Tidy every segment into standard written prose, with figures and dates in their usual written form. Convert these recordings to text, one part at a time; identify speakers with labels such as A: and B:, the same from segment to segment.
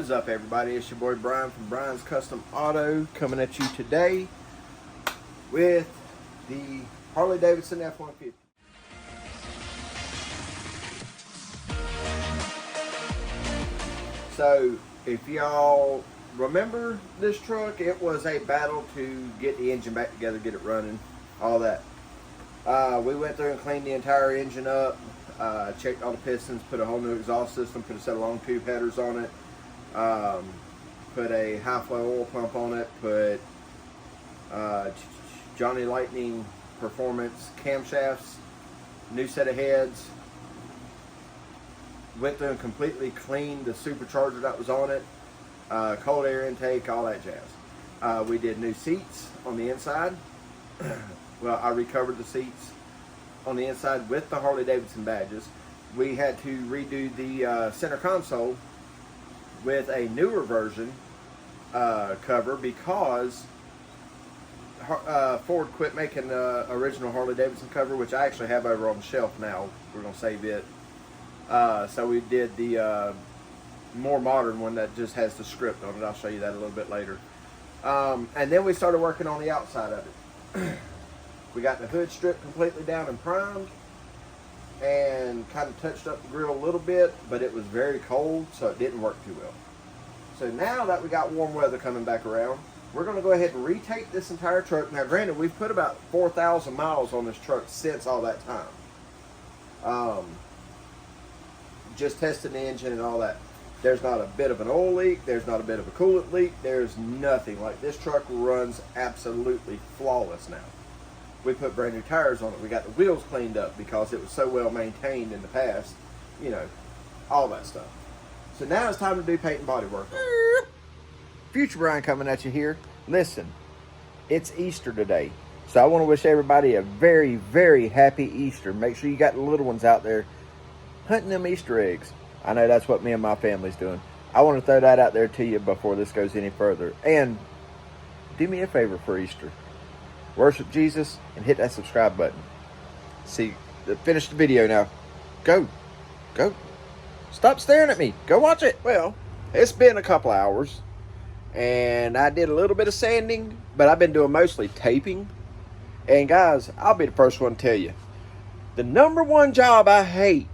A: What is up, everybody? It's your boy Brian from Brian's Custom Auto coming at you today with the Harley Davidson F-150. So if y'all remember this truck, it was a battle to get the engine back together, get it running, all that. We went through and cleaned the entire engine up, checked all the pistons, put a whole new exhaust system, put a set of long tube headers on it, put a high flow oil pump on it, put Johnny Lightning Performance camshafts, new set of heads. Went through and completely cleaned the supercharger that was on it, cold air intake, all that jazz. We did new seats on the inside. Well, I recovered the seats on the inside with the Harley Davidson badges. We had to redo the center console with a newer version cover because Ford quit making the original Harley Davidson cover, which I actually have over on the shelf now. We're going to save it. So we did the more modern one that just has the script on it. I'll show you that a little bit later. And then we started working on the outside of it. We got the hood strip completely down and primed and kind of touched up the grill a little bit, but it was very cold, so it didn't work too well. So now that we got warm weather coming back around, we're going to go ahead and retape this entire truck. Now granted, we've put about 4,000 miles on this truck since all that time. Just testing the engine and all that. There's not a bit of an oil leak, there's not a bit of a coolant leak, there's nothing. Like, this truck runs absolutely flawless now. We put brand new tires on it. We got the wheels cleaned up because it was so well maintained in the past. You know, all that stuff. So now it's time to do paint and body work on it. Future Brian coming at you here. Listen, it's Easter today. So I want to wish everybody a very, very happy Easter. Make sure you got the little ones out there hunting them Easter eggs. I know that's what me and my family's doing. I want to throw that out there to you before this goes any further. And do me a favor for Easter. Worship Jesus and hit that subscribe button. See, finish the video now. Go. Stop staring at me. Go watch it. Well, it's been a couple hours and I did a little bit of sanding, but I've been doing mostly taping. And guys, I'll be the first one to tell you, the number one job I hate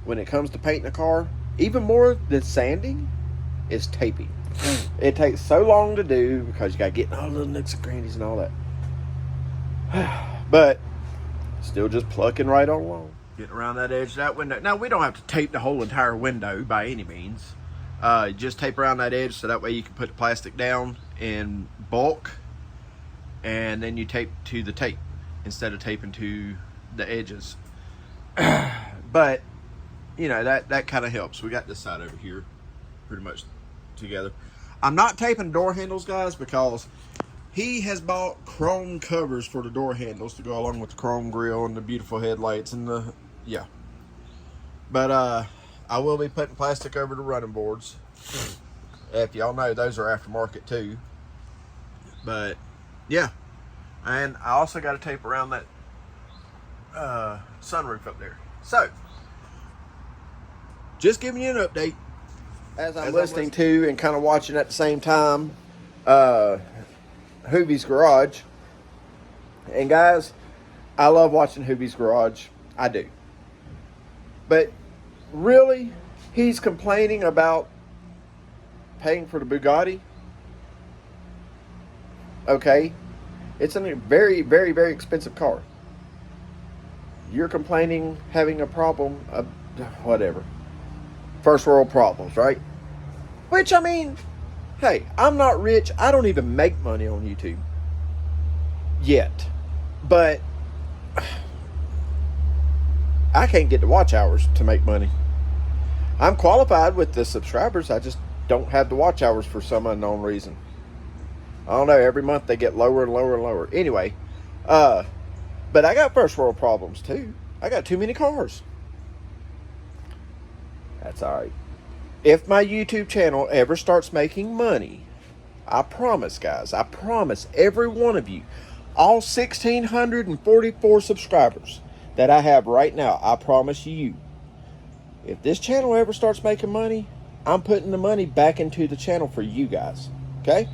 A: when it comes to painting a car, even more than sanding, is taping. It takes so long to do because you got to get all the little nooks and crannies and all that. But still just plucking right on along. Getting around that edge of that window. Now, we don't have to tape the whole entire window by any means. Just tape around that edge so that way you can put the plastic down in bulk, and then you tape to the tape instead of taping to the edges. But you know, that kind of helps. We got this side over here pretty much together. I'm not taping door handles, guys, because he has bought chrome covers for the door handles to go along with the chrome grille and the beautiful headlights and the, yeah. But I will be putting plastic over the running boards. If y'all know, those are aftermarket too. But yeah, and I also got to tape around that sunroof up there. So just giving you an update as I'm listening to and kind of watching at the same time Hoovie's Garage. And guys, I love watching Hoovie's Garage. I do. But really, he's complaining about paying for the Bugatti. Okay, it's a very, very, very expensive car. You're complaining, having a problem, whatever. First world problems, right? Which, I mean, hey, I'm not rich. I don't even make money on YouTube yet. But I can't get the watch hours to make money. I'm qualified with the subscribers. I just don't have the watch hours for some unknown reason. I don't know. Every month they get lower and lower and lower. Anyway, but I got first world problems too. I got too many cars. That's all right. If my YouTube channel ever starts making money, I promise, guys, I promise every one of you, all 1,644 subscribers that I have right now, I promise you, if this channel ever starts making money, I'm putting the money back into the channel for you guys. Okay?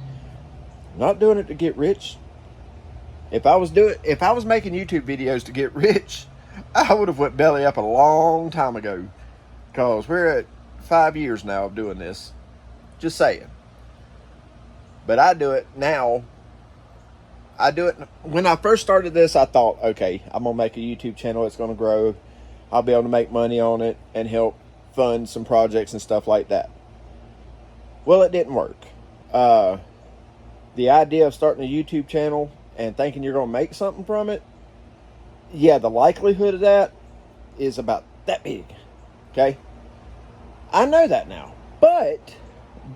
A: I'm not doing it to get rich. If I was making YouTube videos to get rich, I would have went belly up a long time ago. Because we're at 5 years now of doing this. Just saying. But I do it now. I do it. When I first started this, I thought, okay, I'm going to make a YouTube channel. It's going to grow. I'll be able to make money on it and help fund some projects and stuff like that. Well, it didn't work. The idea of starting a YouTube channel and thinking you're going to make something from it, yeah, the likelihood of that is about that big. Okay? I know that now. But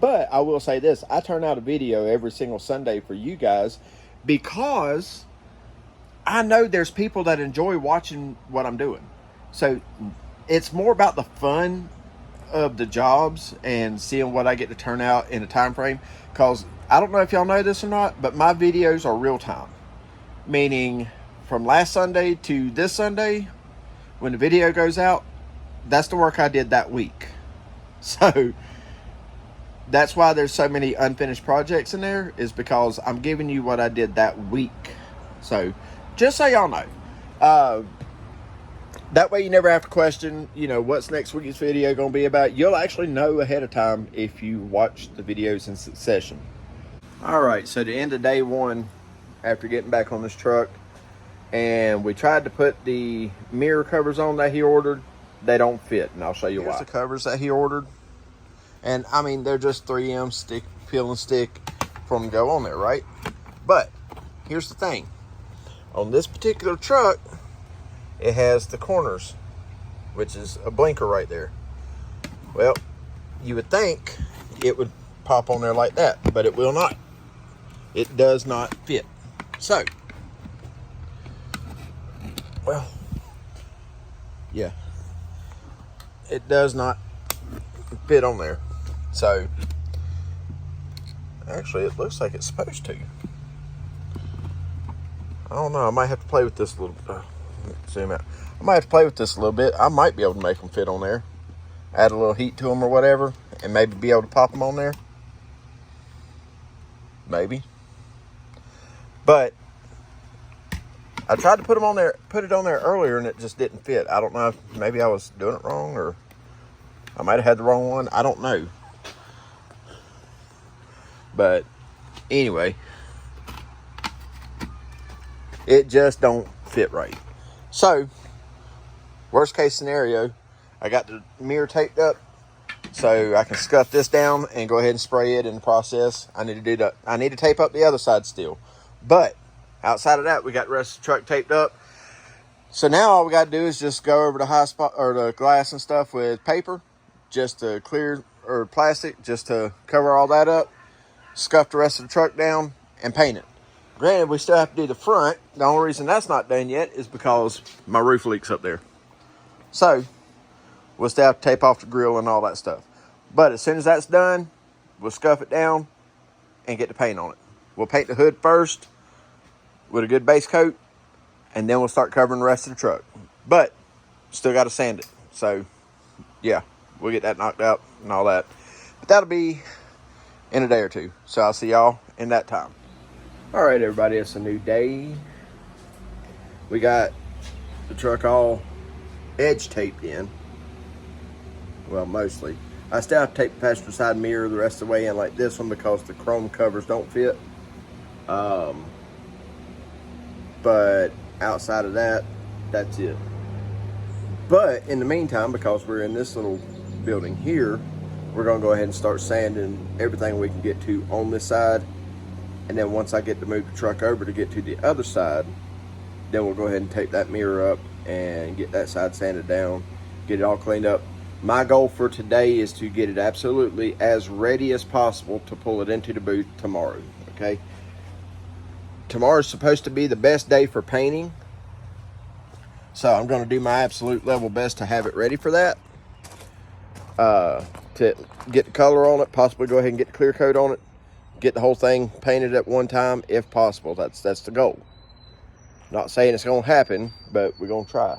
A: I will say this. I turn out a video every single Sunday for you guys because I know there's people that enjoy watching what I'm doing. So it's more about the fun of the jobs and seeing what I get to turn out in a time frame. Because I don't know if y'all know this or not, but my videos are real time. Meaning from last Sunday to this Sunday, when the video goes out, that's the work I did that week. So that's why there's so many unfinished projects in there, is because I'm giving you what I did that week. So just so y'all know. That way you never have to question, what's next week's video going to be about. You'll actually know ahead of time if you watch the videos in succession. All right, so the end of day one, after getting back on this truck, and we tried to put the mirror covers on that he ordered. They don't fit, and I'll show you why. Here's the covers that he ordered. And, I mean, they're just 3M stick, peel and stick for them to go on there, right? But here's the thing. On this particular truck, it has the corners, which is a blinker right there. Well, you would think it would pop on there like that, but it will not. It does not fit. So, well, yeah, it does not fit on there. So, actually, it looks like it's supposed to. I don't know. I might have to play with this a little bit. Zoom out. I might have to play with this a little bit. I might be able to make them fit on there. Add a little heat to them or whatever, and maybe be able to pop them on there. Maybe. But I tried to put it on there earlier, and it just didn't fit. I don't know if maybe I was doing it wrong, or I might have had the wrong one. I don't know. But anyway, it just don't fit right. So, worst case scenario, I got the mirror taped up so I can scuff this down and go ahead and spray it in the process. I need to do that. I need to tape up the other side still. But outside of that, we got the rest of the truck taped up. So now all we got to do is just go over the high spot or the glass and stuff with paper, just to clear, or plastic, just to cover all that up, scuff the rest of the truck down, and paint it. Granted, we still have to do the front. The only reason that's not done yet is because my roof leaks up there. So, we'll still have to tape off the grill and all that stuff. But as soon as that's done, we'll scuff it down and get the paint on it. We'll paint the hood first with a good base coat, and then we'll start covering the rest of the truck. But, still got to sand it. So, yeah, we'll get that knocked out and all that. But that'll be in a day or two. So, I'll see y'all in that time. All right, everybody, it's a new day. We got the truck all edge taped in. Well, mostly. I still have to tape the passenger side mirror the rest of the way in like this one because the chrome covers don't fit. But outside of that, that's it. But in the meantime, because we're in this little building here, we're going to go ahead and start sanding everything we can get to on this side. And then once I get to move the truck over to get to the other side, then we'll go ahead and tape that mirror up and get that side sanded down, get it all cleaned up. My goal for today is to get it absolutely as ready as possible to pull it into the booth tomorrow, okay? Tomorrow's supposed to be the best day for painting, so I'm going to do my absolute level best to have it ready for that. To get the color on it, possibly go ahead and get the clear coat on it, get the whole thing painted at one time if possible. That's the goal. Not saying it's going to happen, but we're going to try.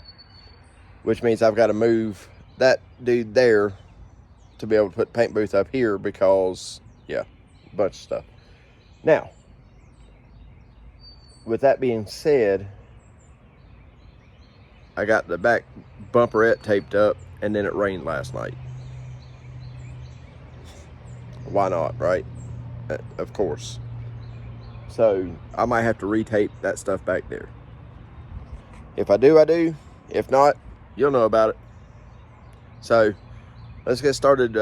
A: Which means I've got to move that dude there to be able to put the paint booth up here because, yeah, a bunch of stuff. Now, with that being said, I got the back bumperette taped up, and then it rained last night. Why not, right? Of course. So I might have to retape that stuff back there. If I do, I do. If not, you'll know about it. So let's get started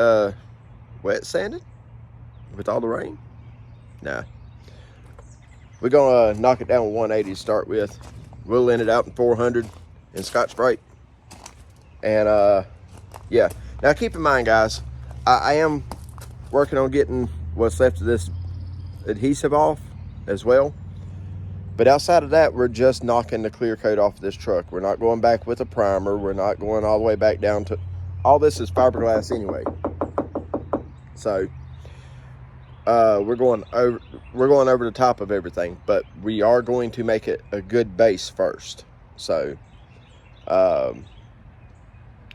A: wet sanding with all the rain. Nah. We're gonna knock it down with 180 to start with. We'll end it out in 400 in Scotch-Brite. And yeah. Now keep in mind, guys, I am working on getting what's left of this adhesive off as well. But outside of that, we're just knocking the clear coat off of this truck. We're not going back with a primer. We're not going all the way back down to, all this is fiberglass anyway. So we're going over the top of everything, but we are going to make it a good base first. So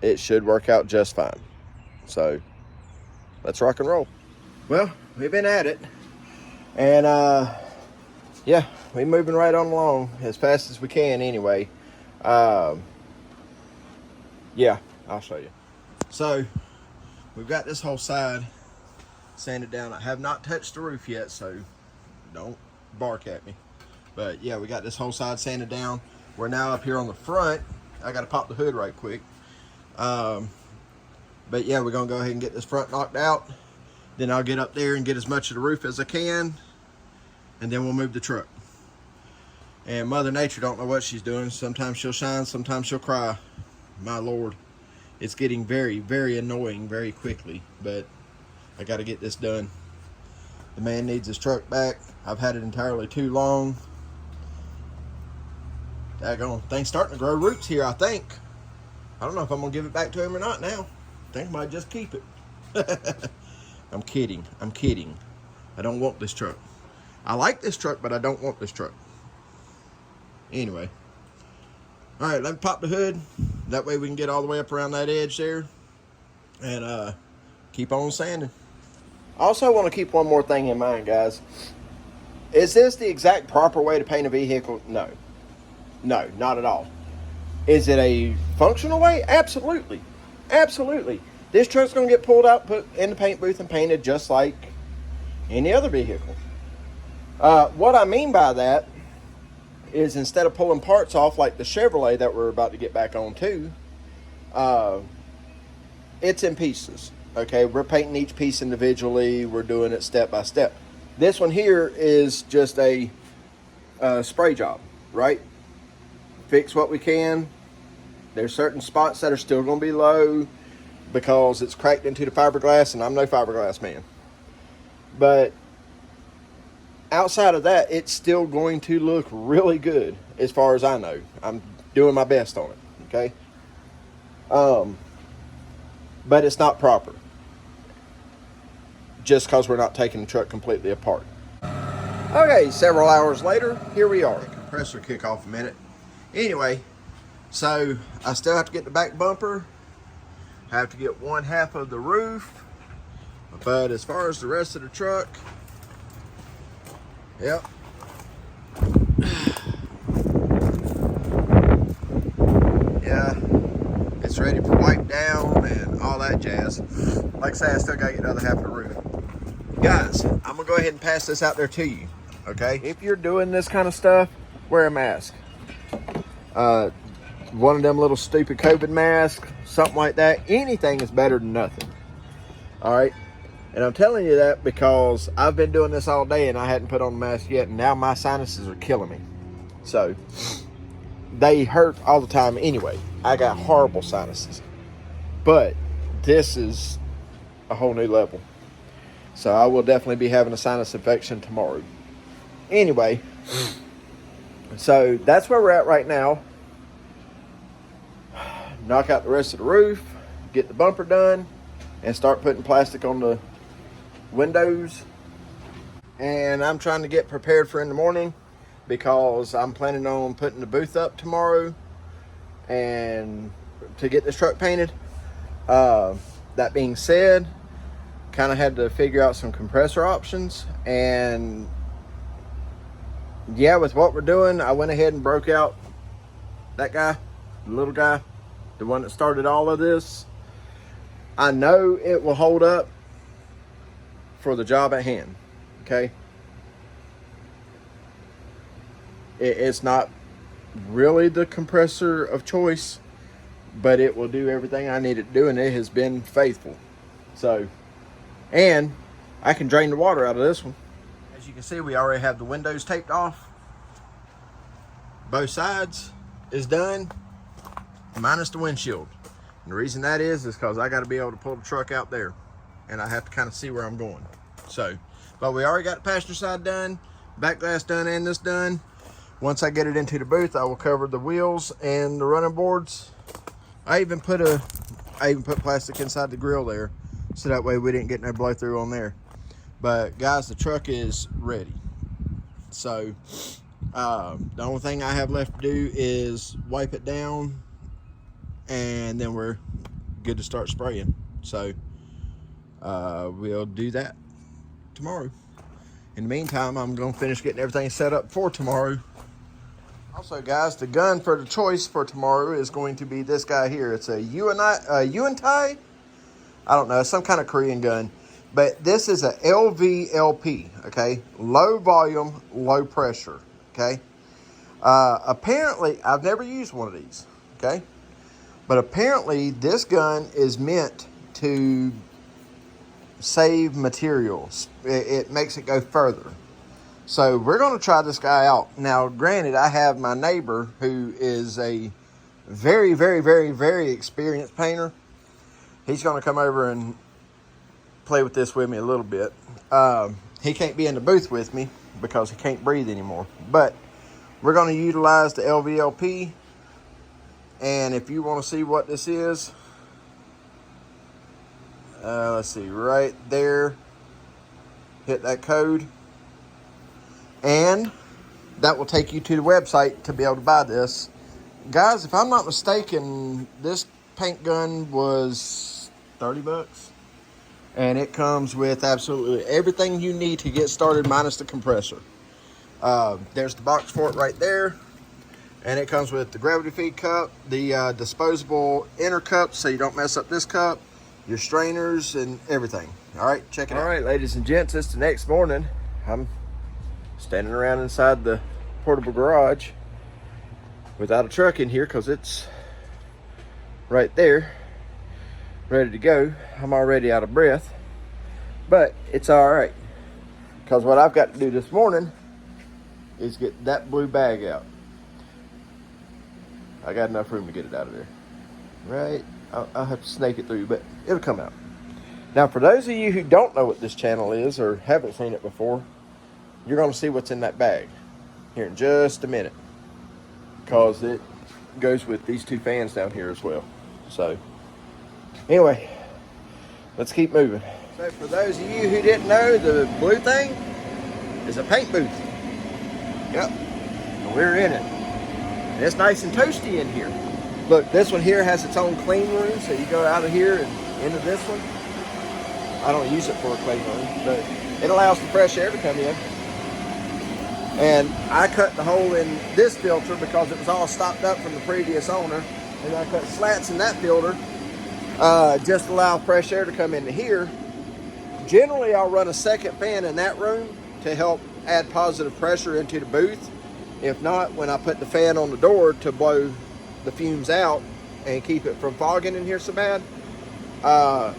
A: it should work out just fine. So let's rock and roll. Well, we've been at it, and yeah, we're moving right on along as fast as we can anyway. Yeah, I'll show you. So we've got this whole side sanded down. I have not touched the roof yet, so don't bark at me. But yeah, we got this whole side sanded down. We're now up here on the front. I got to pop the hood right quick. But yeah, we're gonna go ahead and get this front knocked out. Then I'll get up there and get as much of the roof as I can, and then we'll move the truck. And Mother Nature don't know what she's doing. Sometimes she'll shine, sometimes she'll cry. My Lord, it's getting very, very annoying very quickly, but I got to get this done. The man needs his truck back. I've had it entirely too long. Daggone thing's starting to grow roots here, I think. I don't know if I'm gonna give it back to him or not now. I think I might just keep it. I'm kidding. I'm kidding. I don't want this truck. I like this truck, but I don't want this truck. Anyway. All right, let me pop the hood. That way we can get all the way up around that edge there. And keep on sanding. I also want to keep one more thing in mind, guys. Is this the exact proper way to paint a vehicle? No. No, not at all. Is it a functional way? Absolutely. Absolutely. This truck's going to get pulled out, put in the paint booth, and painted just like any other vehicle. What I mean by that is instead of pulling parts off like the Chevrolet that we're about to get back on to, it's in pieces. Okay, we're painting each piece individually. We're doing it step by step. This one here is just a spray job, right? Fix what we can. There's certain spots that are still going to be low because it's cracked into the fiberglass, and I'm no fiberglass man. But outside of that, it's still going to look really good as far as I know. I'm doing my best on it, okay? But it's not proper. Just because we're not taking the truck completely apart. Okay, several hours later, here we are. Compressor kick off a minute. Anyway, so I still have to get the back bumper. I have to get one half of the roof. But as far as the rest of the truck, yep. Yeah, it's ready for wipe down and all that jazz. Like I say, I still gotta get the other half of the roof. Guys, I'm gonna go ahead and pass this out there to you, okay? If you're doing this kind of stuff, wear a mask. One of them little stupid COVID masks, something like that. Anything is better than nothing. All right. And I'm telling you that because I've been doing this all day and I hadn't put on a mask yet, and now my sinuses are killing me. So they hurt all the time anyway. I got horrible sinuses, but this is a whole new level. So I will definitely be having a sinus infection tomorrow. Anyway, so that's where we're at right now. Knock out the rest of the roof, get the bumper done, and start putting plastic on the windows. And I'm trying to get prepared for in the morning because I'm planning on putting the booth up tomorrow and to get this truck painted. that being said, kind of had to figure out some compressor options, and yeah, with what we're doing, I went ahead and broke out that guy, the little guy, the one that started all of this. I know it will hold up for the job at hand, okay? It's not really the compressor of choice, but it will do everything I need it to do, and it has been faithful. So, and I can drain the water out of this one. As you can see, we already have the windows taped off. Both sides is done, minus the windshield. And the reason that is because I got to be able to pull the truck out there, and I have to kind of see where I'm going. So, but we already got the passenger side done, back glass done, and this done. Once I get it into the booth, I will cover the wheels and the running boards. I even put plastic inside the grill there, so that way we didn't get no blow through on there. But guys, the truck is ready. So the only thing I have left to do is wipe it down, and then we're good to start spraying. So we'll do that tomorrow. In the meantime, I'm gonna finish getting everything set up for tomorrow. Also, guys, the gun for the choice for tomorrow is going to be this guy here. It's a Yuantai. I don't know, it's some kind of Korean gun. But this is a LVLP, okay? Low volume, low pressure, okay? Apparently, I've never used one of these, okay? But apparently, this gun is meant to save materials. It makes it go further. So we're going to try this guy out. Now, granted, I have my neighbor who is a very, very, very, very experienced painter. He's going to come over and play with this with me a little bit. He can't be in the booth with me because he can't breathe anymore. But we're going to utilize the LVLP. And if you want to see what this is, let's see, right there. Hit that code. And that will take you to the website to be able to buy this. Guys, if I'm not mistaken, this paint gun was 30 bucks. And it comes with absolutely everything you need to get started minus the compressor. There's the box for it right there. And it comes with the gravity feed cup, the disposable inner cup so you don't mess up this cup, your strainers, and everything. All right, check it out. All right, ladies and gents, it's the next morning. I'm standing around inside the portable garage without a truck in here because it's right there, ready to go. I'm already out of breath, but it's all right because what I've got to do this morning is get that blue bag out. I got enough room to get it out of there. Right? I'll have to snake it through, but it'll come out. Now, for those of you who don't know what this channel is or haven't seen it before, you're going to see what's in that bag here in just a minute, because it goes with these two fans down here as well. So anyway, let's keep moving. So for those of you who didn't know, the blue thing is a paint booth. Yep, and we're in it. And it's nice and toasty in here. Look, this one here has its own clean room, so you go out of here and into this one. I don't use it for a clean room, but it allows the fresh air to come in. And I cut the hole in this filter because it was all stopped up from the previous owner. And I cut slats in that filter just to allow fresh air to come into here. Generally, I'll run a second fan in that room to help add positive pressure into the booth. If not, when I put the fan on the door to blow the fumes out and keep it from fogging in here so bad,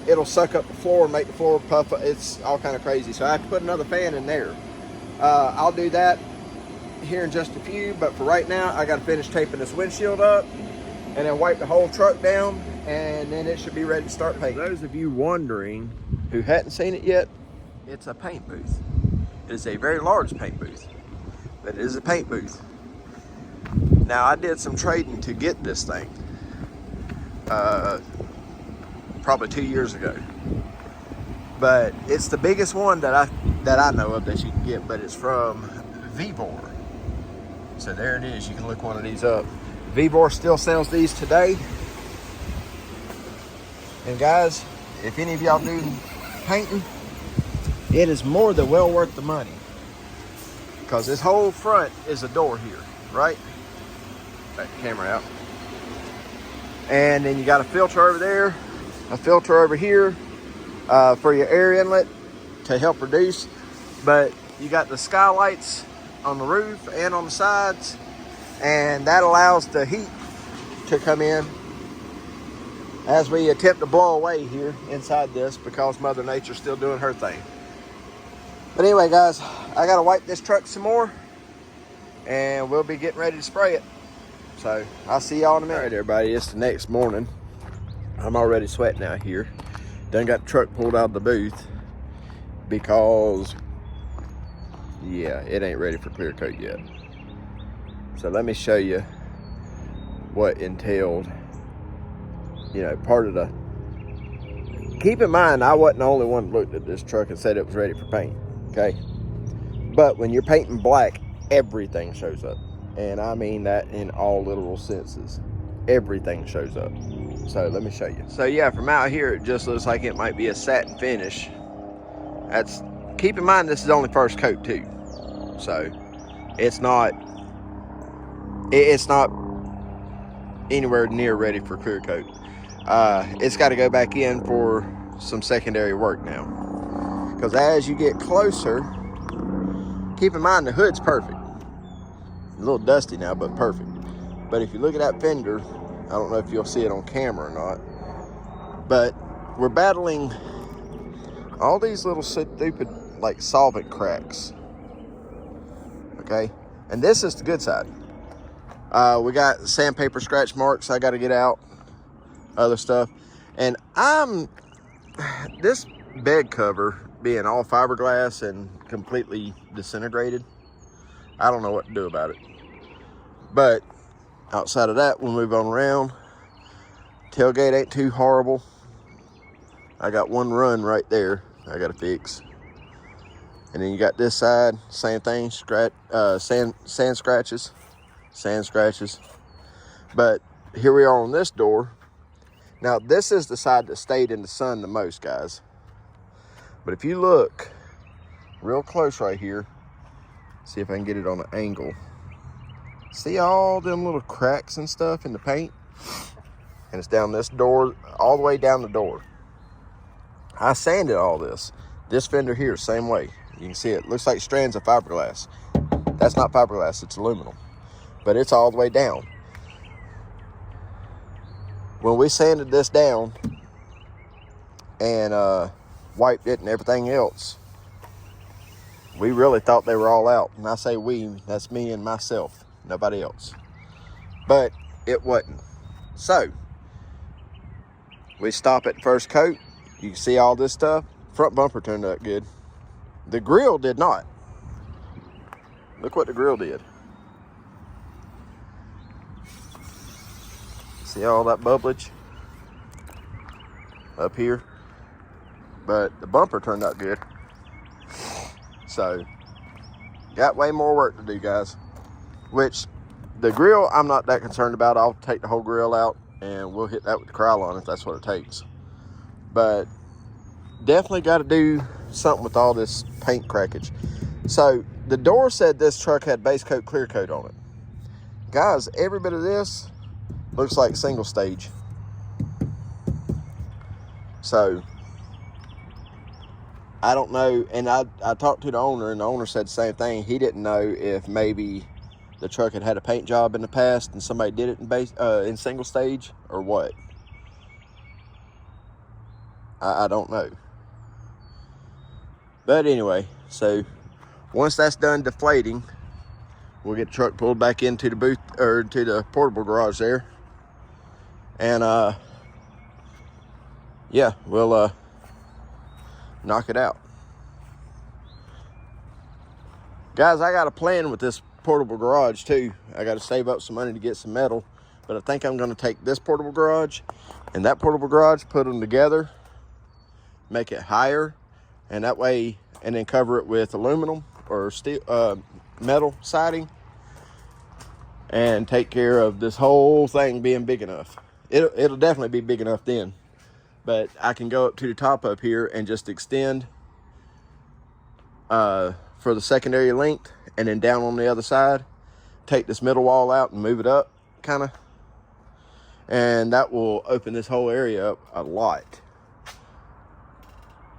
A: it'll suck up the floor and make the floor puff. It's all kind of crazy. So I have to put another fan in there. I'll do that here in just a few, but for right now, I got to finish taping this windshield up and then wipe the whole truck down, and then it should be ready to start painting. For those of you wondering who hadn't seen it yet, it's a paint booth. It is a very large paint booth, but it is a paint booth. Now, I did some trading to get this thing probably 2 years ago, but it's the biggest one that I know of that you can get, but it's from Vevor. So there it is. You can look one of these up. Vevor still sells these today. And guys, if any of y'all do painting, it is more than well worth the money. Because this whole front is a door here, right? Back the camera out. And then you got a filter over there, a filter over here for your air inlet to help reduce. But you got the skylights on the roof and on the sides, and that allows the heat to come in as we attempt to blow away here inside this, because Mother Nature's still doing her thing. But anyway, guys, I gotta wipe this truck some more, and we'll be getting ready to spray it. So I'll see y'all in a minute. All right, everybody, it's the next morning. I'm already sweating out here. Done got the truck pulled out of the booth because, yeah, it ain't ready for clear coat yet. So let me show you what entailed, part of the, keep in mind, I wasn't the only one that looked at this truck and said it was ready for paint, okay? But when you're painting black, everything shows up. And I mean that in all literal senses. Everything shows up. So let me show you. So yeah, from out here, it just looks like it might be a satin finish. Keep in mind, this is only first coat too. So it's not anywhere near ready for clear coat. It's got to go back in for some secondary work now. Because as you get closer, keep in mind the hood's perfect. A little dusty now, but perfect. But if you look at that fender, I don't know if you'll see it on camera or not, but we're battling all these little stupid like solvent cracks. Okay, and this is the good side. We got sandpaper scratch marks I got to get out, other stuff, and this bed cover being all fiberglass and completely disintegrated, I don't know what to do about it. But outside of that, we'll move on around. Tailgate ain't too horrible. I got one run right there I gotta fix. And then you got this side, same thing, sand scratches. But here we are on this door. Now this is the side that stayed in the sun the most, guys. But if you look real close right here, see if I can get it on an angle. See all them little cracks and stuff in the paint? And it's down this door, all the way down the door. I sanded all this. This fender here, same way. You can see it looks like strands of fiberglass. That's not fiberglass, it's aluminum. But it's all the way down. When we sanded this down and wiped it and everything else, we really thought they were all out. And I say we, that's me and myself, nobody else. But it wasn't. So, we stop at first coat. You can see all this stuff. Front bumper turned out good. The grill did not. Look what the grill did. See all that bubblage up here? But the bumper turned out good. So, got way more work to do, guys. Which, the grill, I'm not that concerned about. I'll take the whole grill out and we'll hit that with the Krylon if that's what it takes. But, definitely got to do something with all this paint crackage. So, the door said this truck had base coat, clear coat on it. Guys, every bit of this looks like single stage. So, I don't know, and I talked to the owner, and the owner said the same thing. He didn't know if maybe the truck had a paint job in the past and somebody did it in single stage or what. I don't know. But anyway, so once that's done deflating, we'll get the truck pulled back into the booth, or to the portable garage there. And yeah, we'll knock it out. Guys, I got a plan with this portable garage too. I got to save up some money to get some metal, but I think I'm going to take this portable garage and that portable garage, put them together, make it higher, and that way, and then cover it with aluminum or steel, metal siding, and take care of this whole thing being big enough. It'll definitely be big enough then. but I can go up to the top up here and just extend for the secondary length, and then down on the other side, take this middle wall out and move it up, kind of. And that will open this whole area up a lot.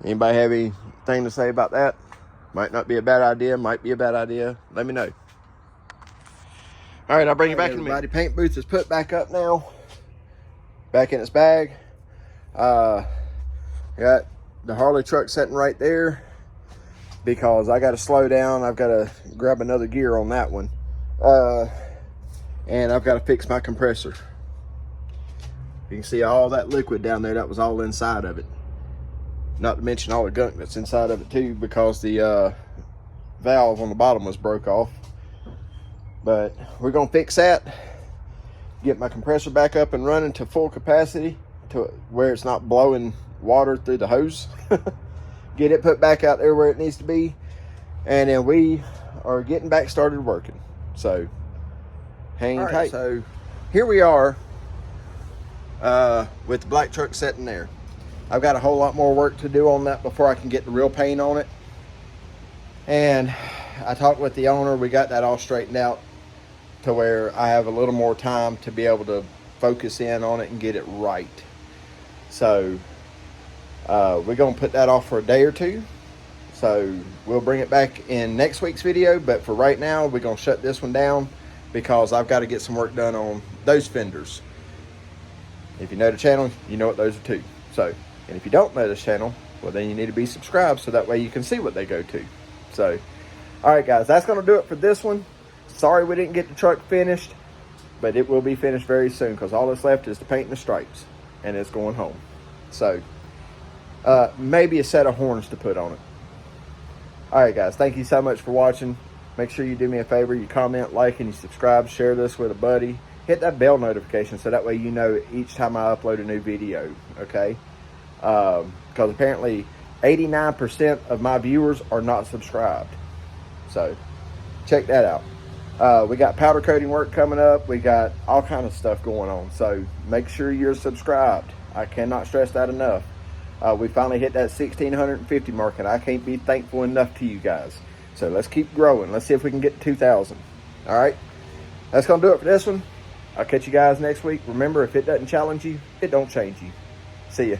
A: Anybody have anything to say about that? Might not be a bad idea, might be a bad idea. Let me know. All right, I'll bring you back in a minute. Paint booth is put back up now. Back in its bag. Got the Harley truck sitting right there because I got to slow down. I've got to grab another gear on that one. And I've got to fix my compressor. You can see all that liquid down there. That was all inside of it. Not to mention all the gunk that's inside of it too, because the valve on the bottom was broke off. But we're gonna fix that, get my compressor back up and running to full capacity to where it's not blowing water through the hose. Get it put back out there where it needs to be, and then we are getting back started working. So hang tight. So here we are with the black truck sitting there. I've got a whole lot more work to do on that before I can get the real paint on it. And I talked with the owner. We got that all straightened out to where I have a little more time to be able to focus in on it and get it right. So we're going to put that off for a day or two. So we'll bring it back in next week's video. But for right now, we're going to shut this one down because I've got to get some work done on those fenders. If you know the channel, you know what those are too. So, and if you don't know this channel, well, then you need to be subscribed so that way you can see what they go to. So, all right, guys, that's going to do it for this one. Sorry we didn't get the truck finished, but it will be finished very soon because all that's left is the paint and the stripes, and it's going home. So, maybe a set of horns to put on it. All right, guys, thank you so much for watching. Make sure you do me a favor. You comment, like, and you subscribe. Share this with a buddy. Hit that bell notification so that way you know each time I upload a new video, okay? Because apparently 89% of my viewers are not subscribed. So, check that out. We got powder coating work coming up. We got all kind of stuff going on. So, make sure you're subscribed. I cannot stress that enough. We finally hit that 1,650 mark, and I can't be thankful enough to you guys. So, let's keep growing. Let's see if we can get to 2,000. All right? That's going to do it for this one. I'll catch you guys next week. Remember, if it doesn't challenge you, it don't change you. See ya.